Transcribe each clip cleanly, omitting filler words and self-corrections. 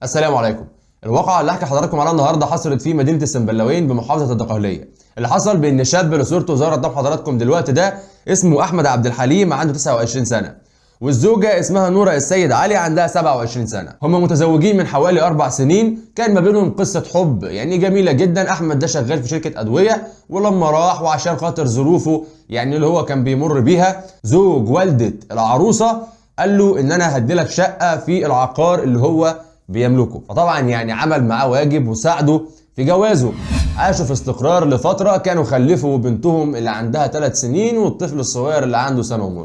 السلام عليكم. الواقعة اللي هحكي لحضراتكم عليها النهارده حصلت في مدينة السنبلاوين بمحافظة الدقهلية. اللي حصل بإن شاب اللي صورته ظهرت قدام حضراتكم دلوقتي ده اسمه أحمد عبد الحليم، عنده 29 سنة، والزوجة اسمها نورة السيد علي عندها 27 سنة. هم متزوجين من حوالي 4 سنين، كان ما بينهم قصة حب يعني جميلة جدا. أحمد ده شغال في شركة أدوية، ولما راح وعشان خاطر ظروفه يعني اللي هو كان بيمر بيها، زوج والدة العروسة قال له إن أنا هدي لك شقة في العقار اللي هو بيملكه. فطبعا يعني عمل معاه واجب وساعده في جوازه. عاشوا في استقرار لفترة، كانوا خلفوا بنتهم اللي عندها 3 سنين والطفل الصغير اللي عنده 1.5 سنة.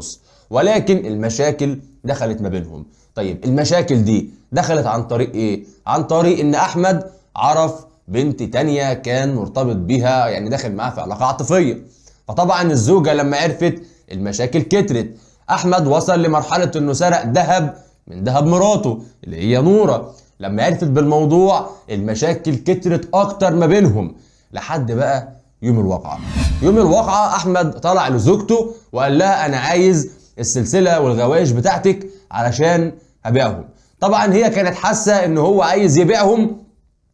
ولكن المشاكل دخلت ما بينهم. طيب المشاكل دي دخلت عن طريق ايه؟ عن طريق ان احمد عرف بنت تانية كان مرتبط بيها، يعني داخل معاها في علاقة عاطفية. فطبعا الزوجة لما عرفت المشاكل كترت. احمد وصل لمرحلة انه سرق ذهب من ذهب مراته اللي هي نورة. لما عرفت بالموضوع المشاكل كترت اكتر ما بينهم، لحد بقى يوم الواقعة. يوم الواقعة احمد طلع لزوجته وقال لها انا عايز السلسلة والغوايش بتاعتك علشان هبيعهم. طبعا هي كانت حاسة ان هو عايز يبيعهم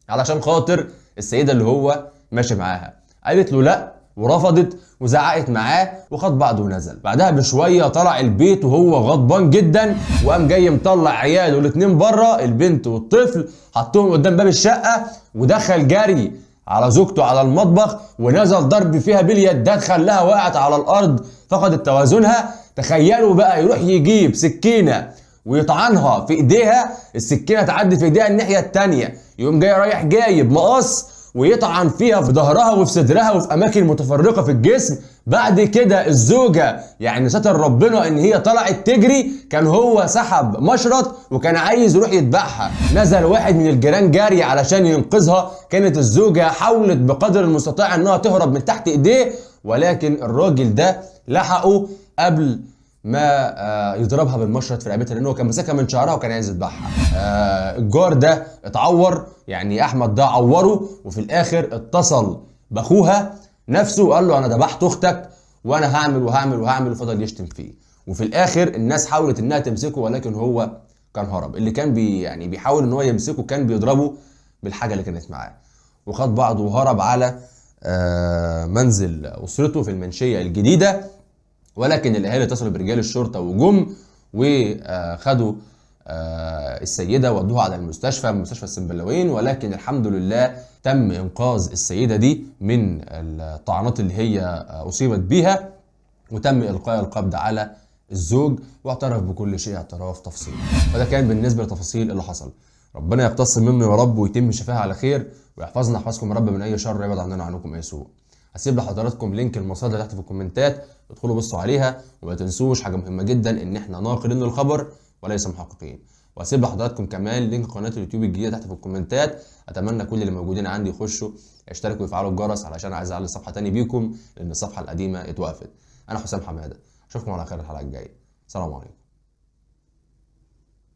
علشان خاطر السيدة اللي هو ماشي معاها. قالت له لا ورفضت وزعقت معاه وخد بعضه ونزل. بعدها بشويه طلع البيت وهو غضبان جدا، وقام جاي مطلع عياله الاتنين بره، البنت والطفل، حطهم قدام باب الشقه ودخل جري على زوجته على المطبخ ونزل ضرب فيها باليد. ده خلاها وقعت على الارض فقدت توازنها. تخيلوا بقى يروح يجيب سكينه ويطعنها في ايديها، السكينه تعدي في ايديها الناحيه الثانيه، يقوم جاي رايح جايب مقص ويطعن فيها في ظهرها وفي صدرها وفي اماكن متفرقه في الجسم. بعد كده الزوجه يعني ستر ربنا ان هي طلعت تجري، كان هو سحب مشرط وكان عايز يروح يذبحها. نزل واحد من الجيران جاري علشان ينقذها. كانت الزوجه حاولت بقدر المستطاع انها تهرب من تحت ايديه، ولكن الراجل ده لحقه قبل ما يضربها بالمشرط في رقبتها، لانه كان ماسكها من شعرها وكان عايز يذبحها. الجار ده اتعور، يعني احمد ده عوره، وفي الاخر اتصل باخوها نفسه وقال له انا ذبحت اختك وانا هعمل وهعمل وهعمل، وفضل يشتم فيه. وفي الاخر الناس حاولت انها تمسكه، ولكن هو كان هرب. اللي كان يعني بيحاول ان هو يمسكه كان بيضربه بالحاجه اللي كانت معاه، وخد بعضه وهرب على منزل اسرته في المنشيه الجديده. ولكن الاهالي اتصلوا برجال الشرطه وجم وخدوا السيده ودوها على المستشفى، مستشفى السنبلاوين. ولكن الحمد لله تم انقاذ السيده دي من الطعنات اللي هي اصيبت بيها، وتم القاء القبض على الزوج واعترف بكل شيء اعتراف تفصيلي. وده كان بالنسبه لتفاصيل اللي حصل. ربنا يقتص منه يا رب ويتم شفاها على خير، ويحفظنا يحفظكم يا رب من اي شر، ويبعد عننا عنكم اي سوء. هسيب لحضراتكم لينك المصادر تحت في الكومنتات، ادخلوا بصوا عليها. وما تنسوش حاجه مهمه جدا، ان احنا ناقلين للخبر وليس محققين. وهسيب لحضراتكم كمان لينك قناه اليوتيوب الجديده تحت في الكومنتات. اتمنى كل اللي موجودين عندي يخشوا يشتركوا ويفعلوا الجرس علشان عايز اعلن صفحه تاني بيكم، لان الصفحه القديمه اتوقفت. انا حسام حماده، اشوفكم على خير الحلقه الجايه. سلام عليكم.